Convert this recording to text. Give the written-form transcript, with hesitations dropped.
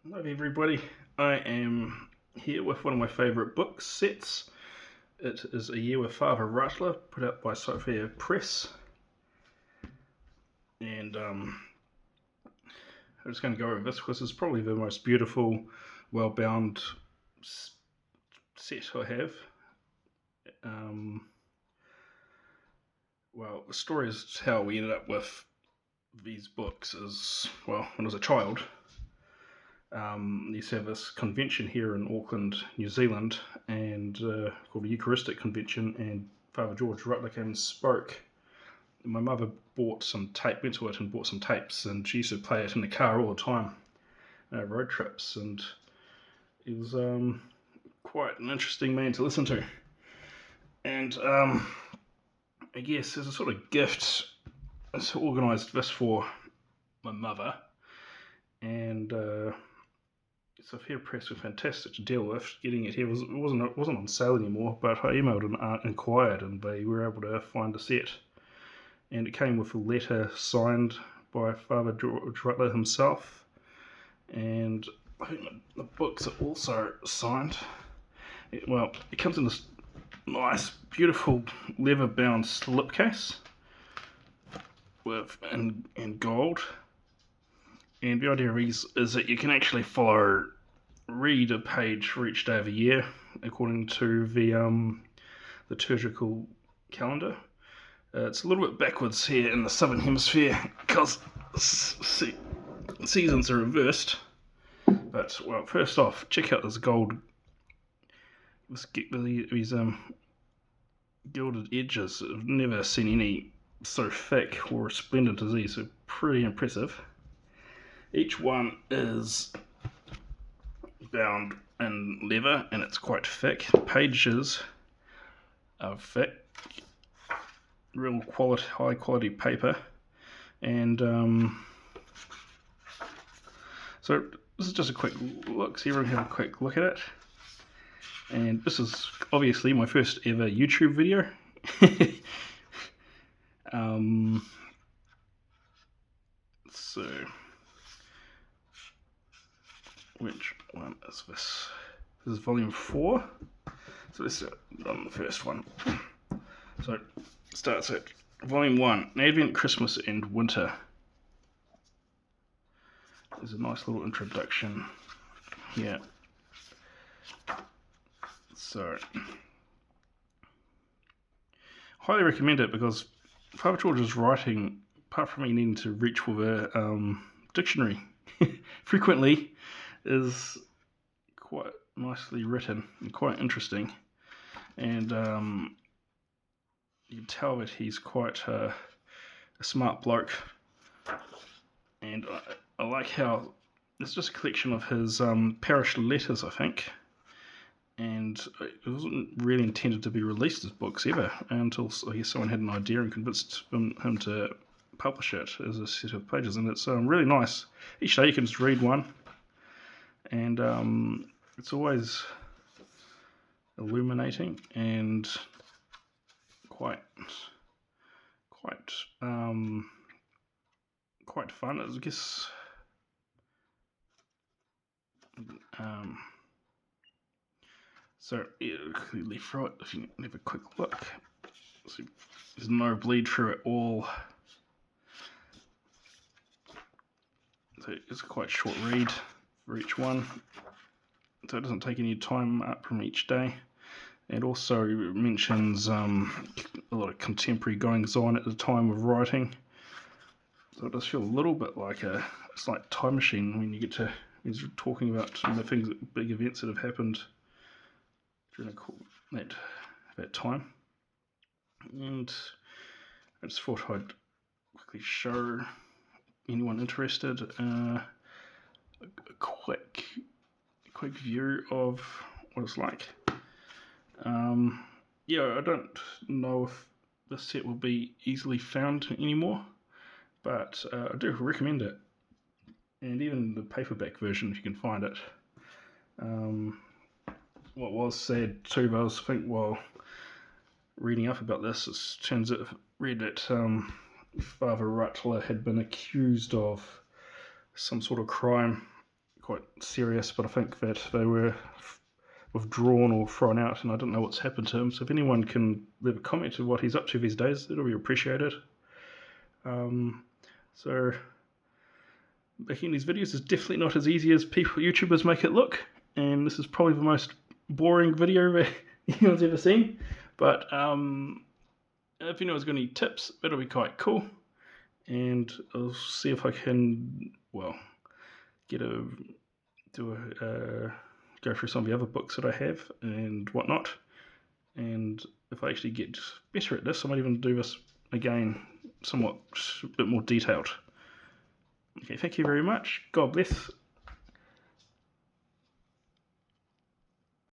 Hello everybody, I am here with one of my favourite book sets. It is A Year with Father Rutler, put out by Sophia Press. And I'm just going to go over this because it's probably the most beautiful, well-bound set I have. Well, the story is how we ended up with these books is, well, when I was a child. They used to have this convention here in Auckland, New Zealand, and called the Eucharistic Convention, and Father George Rutler came and spoke. My mother went to it and bought some tapes, and she used to play it in the car all the time, road trips, and he was quite an interesting man to listen to. And I guess as a sort of gift, I organised this for my mother, and Sophia Press were fantastic to deal with. Getting it here wasn't on sale anymore, but I emailed and inquired, and they were able to find a set. And it came with a letter signed by Father George Rutler himself, and I think the books are also signed. It comes in this nice, beautiful leather-bound slipcase in gold. And the idea is that you can actually read a page for each day of the year according to the liturgical calendar. It's a little bit backwards here in the southern hemisphere because seasons are reversed. But well, first off, check out this gold. These gilded edges. I've never seen any so thick or resplendent as these. So pretty impressive. Each one is bound in leather and it's quite thick. The pages are thick, real high quality paper, and so this is just a quick look. So everyone have a quick look at it. And this is obviously my first ever YouTube video. So which one is this? This is volume 4. So let's start on the first one. So it starts at volume 1, Advent, Christmas and Winter. There's a nice little introduction here. So highly recommend it because Father George's writing, apart from me needing to reach for a dictionary frequently, is quite nicely written and quite interesting, and you can tell that he's quite a smart bloke. And I like how it's just a collection of his parish letters, I think, and it wasn't really intended to be released as books ever until I guess someone had an idea and convinced him to publish it as a set of pages, and it's really nice. Each day you can just read one, and it's always illuminating and quite fun, I guess. So yeah, clearly through it if you have a quick look. So there's no bleed through at all. So it's a quite short read for each one, so it doesn't take any time up from each day. It also mentions a lot of contemporary goings on at the time of writing, so it does feel a little bit like it's like Time Machine when he's talking about the big events that have happened during that time. And I just thought I'd quickly show anyone interested a quick view of what it's like. Yeah, I don't know if this set will be easily found anymore, but I do recommend it, and even the paperback version if you can find it. What was sad too, I think while reading up about this, it turns out read that Father Rutler had been accused of some sort of crime quite serious, but I think that they were withdrawn or thrown out, and I don't know what's happened to him. So if anyone can leave a comment of what he's up to these days, it'll be appreciated. So making these videos is definitely not as easy as YouTubers make it look, and this is probably the most boring video that anyone's ever seen. But if anyone's got any tips, that'll be quite cool, and I'll see if I can, well, go through some of the other books that I have and whatnot, and if I actually get better at this, I might even do this again somewhat a bit more detailed. Okay, thank you very much. God bless.